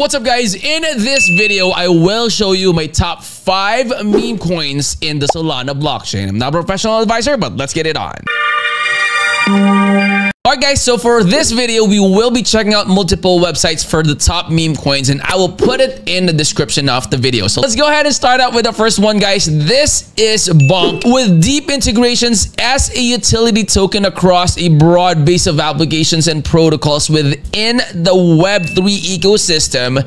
What's up, guys? In this video, I will show you my top 5 meme coins in the Solana blockchain. I'm not a professional advisor, but let's get it on. Alright guys, so for this video, we will be checking out multiple websites for the top meme coins, and I will put it in the description of the video. So let's go ahead and start out with the first one, guys. This is Bonk, with deep integrations as a utility token across a broad base of applications and protocols within the Web3 ecosystem.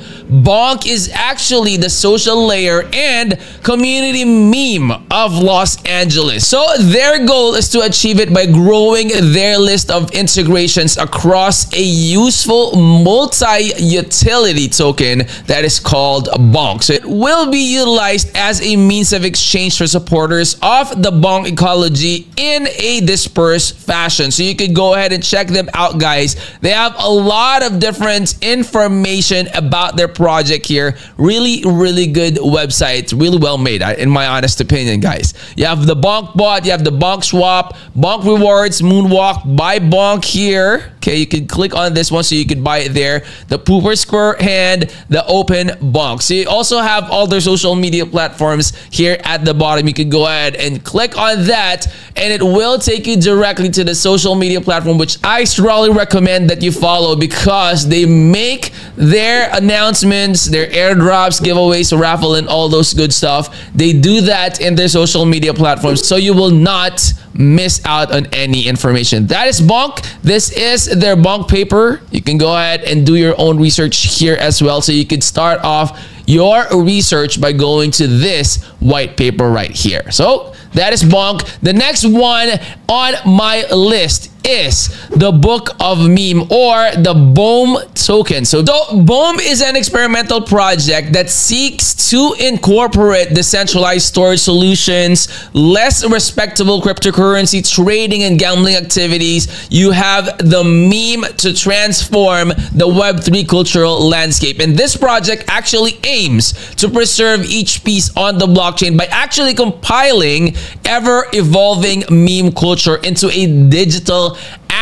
Bonk is actually the social layer and community meme of Los Angeles. So their goal is to achieve it by growing their list of integrations across a useful multi-utility token that is called Bonk. So it will be utilized as a means of exchange for supporters of the Bonk ecology in a dispersed fashion. So you could go ahead and check them out, guys. They have a lot of different information about their project here. Really good website, really well made, in my honest opinion, guys. You have the Bonk bot, you have the Bonk swap, Bonk rewards, moonwalk, buy Bonk here. Okay, you can click on this one so you could buy it there. The pooper square and the open Bonk. So you also have all their social media platforms here at the bottom. You can go ahead and click on that, and it will take you directly to the social media platform, which I strongly recommend that you follow, because they make their announcements, their airdrops, giveaways, raffle, and all those good stuff. They do that in their social media platforms, so you will not miss out on any information. That is Bonk. This is their Bonk paper. You can go ahead and do your own research here as well. So you could start off your research by going to this white paper right here. So that is Bonk. The next one on my list is the Book of Meme, or the BOEM token. So BOEM is an experimental project that seeks to incorporate decentralized storage solutions, less respectable cryptocurrency trading and gambling activities. You have the meme to transform the Web3 cultural landscape. And this project actually aims to preserve each piece on the blockchain by actually compiling ever-evolving meme culture into a digital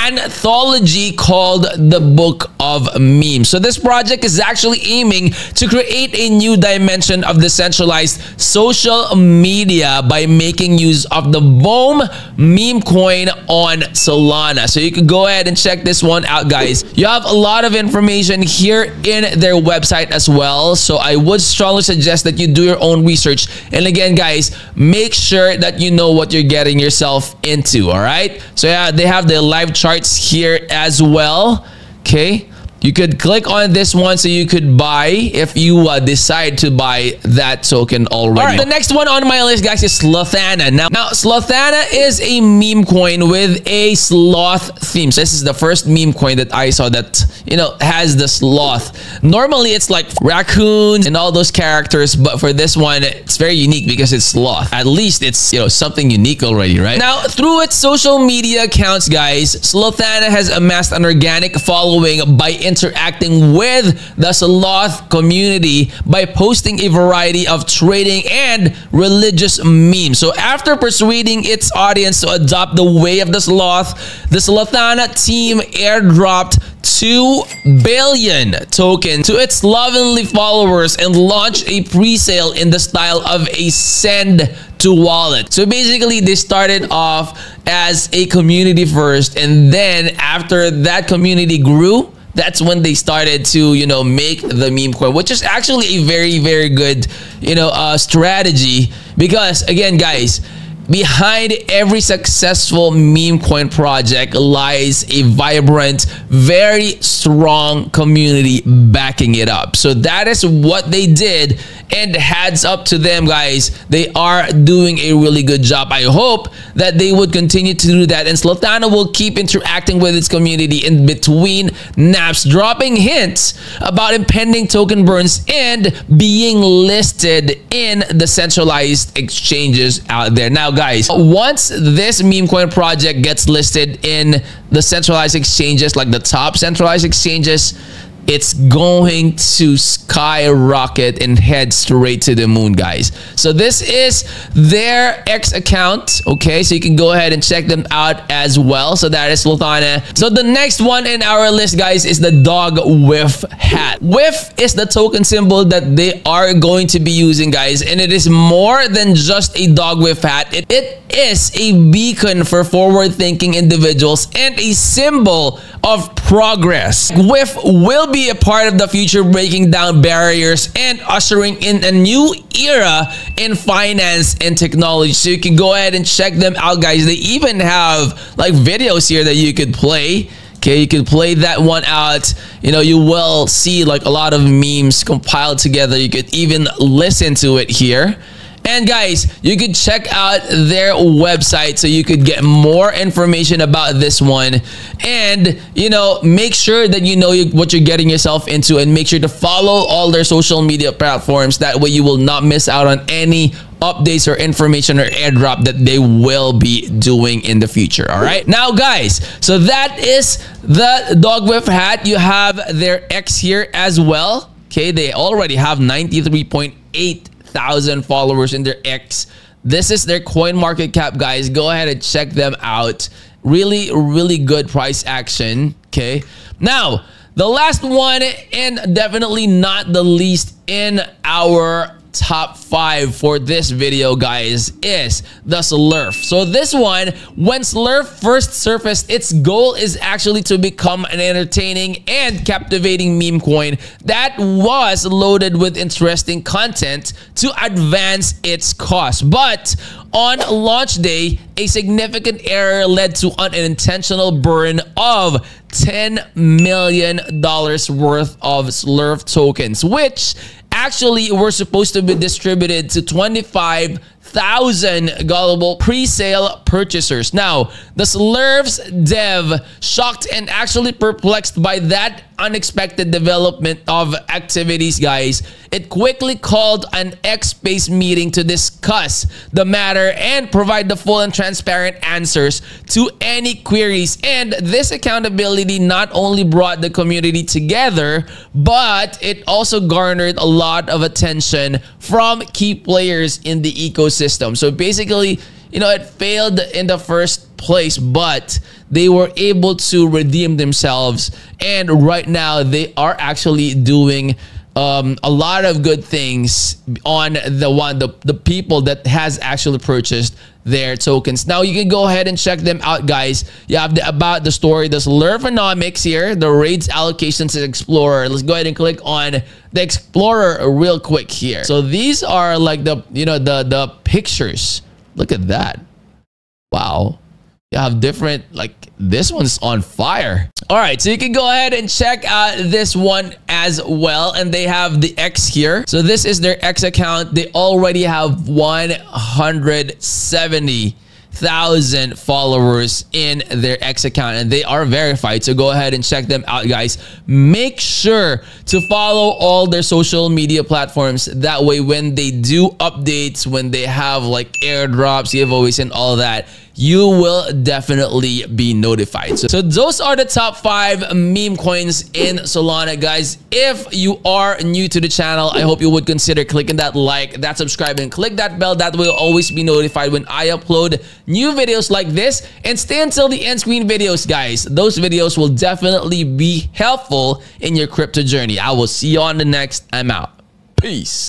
anthology called the Book of Memes. So this project is actually aiming to create a new dimension of decentralized social media by making use of the BOEM meme coin on Solana. So you can go ahead and check this one out, guys. You have a lot of information here in their website as well. So I would strongly suggest that you do your own research. And again, guys, make sure that you know what you're getting yourself into, all right? So yeah, they have the live charts here as well. Okay, you could click on this one so you could buy if you decide to buy that token already. All right, the next one on my list, guys, is Solana. Now Solana is a meme coin with a sloth theme. So this is the first meme coin that I saw that, you know, has the sloth. Normally it's like raccoons and all those characters, but for this one it's very unique because it's sloth. At least it's, you know, something unique already, right? Now, through its social media accounts, guys, Solana has amassed an organic following by interacting with the sloth community by posting a variety of trading and religious memes. So after persuading its audience to adopt the way of the sloth, the Solana team airdropped 2 billion token to its lovingly followers and launched a pre-sale in the style of a send to wallet. So basically they started off as a community first, and then after that community grew, that's when they started to, you know, make the meme coin, which is actually a very good, you know, strategy. Because again, guys, behind every successful meme coin project lies a vibrant, very strong community backing it up. So that is what they did, and hats up to them, guys. They are doing a really good job. I hope that they would continue to do that, and Solana will keep interacting with its community in between naps, dropping hints about impending token burns and being listed in the centralized exchanges out there. Now, guys, once this meme coin project gets listed in the centralized exchanges, like the top centralized exchanges, it's going to skyrocket and head straight to the moon, guys. So this is their X account. Okay, so you can go ahead and check them out as well. So that is Solana. So the next one in our list, guys, is the dog whiff hat. Whiff is the token symbol that they are going to be using, guys, and it is more than just a dog whiff hat. It is a beacon for forward-thinking individuals and a symbol of progress. Whiff will be a part of the future, breaking down barriers and ushering in a new era in finance and technology. So you can go ahead and check them out, guys. They even have like videos here that you could play. Okay, you can play that one out. You know, you will see like a lot of memes compiled together. You could even listen to it here. And guys, you could check out their website so you could get more information about this one. And, you know, make sure that you know what you're getting yourself into, and make sure to follow all their social media platforms. That way you will not miss out on any updates or information or airdrop that they will be doing in the future. All right, now guys, so that is the dog whiff hat. You have their X here as well. Okay, they already have 93.8 thousand followers in their X. This is their coin market cap, guys. Go ahead and check them out. Really good price action. Okay, now the last one, and definitely not the least in our top 5 for this video, guys, is the Slurf. So this one, when Slurf first surfaced, its goal is actually to become an entertaining and captivating meme coin that was loaded with interesting content to advance its cause. But on launch day, a significant error led to an unintentional burn of $10 million worth of Slurf tokens, which actually were supposed to be distributed to 25,000 gullible pre-sale purchasers. Now, the Slurf's dev, shocked and actually perplexed by that unexpected development of activities, guys, it quickly called an X-Space meeting to discuss the matter and provide the full and transparent answers to any queries. And this accountability not only brought the community together, but it also garnered a lot of attention from key players in the ecosystem. So basically, you know, it failed in the first place, but they were able to redeem themselves, and right now they are actually doing a lot of good things on the people that has actually purchased their tokens. Now you can go ahead and check them out, guys. You have the about the story, the Slurfonomics here, the raids, allocations, and Explorer. Let's go ahead and click on the Explorer real quick here. So these are like the, you know, the pictures. Look at that. Wow. You have different, like this one's on fire. All right, so you can go ahead and check out this one as well. And they have the X here. So this is their X account. They already have 170,000 followers in their X account, and they are verified. So go ahead and check them out, guys. Make sure to follow all their social media platforms. That way, when they do updates, when they have like airdrops, giveaways, and all that, you will definitely be notified. So those are the top 5 meme coins in Solana, guys. If you are new to the channel, I hope you would consider clicking that like, that subscribe, and click that bell. That will always be notified when I upload new videos like this. And stay until the end screen videos, guys. Those videos will definitely be helpful in your crypto journey. I will see you on the next. I'm out. Peace.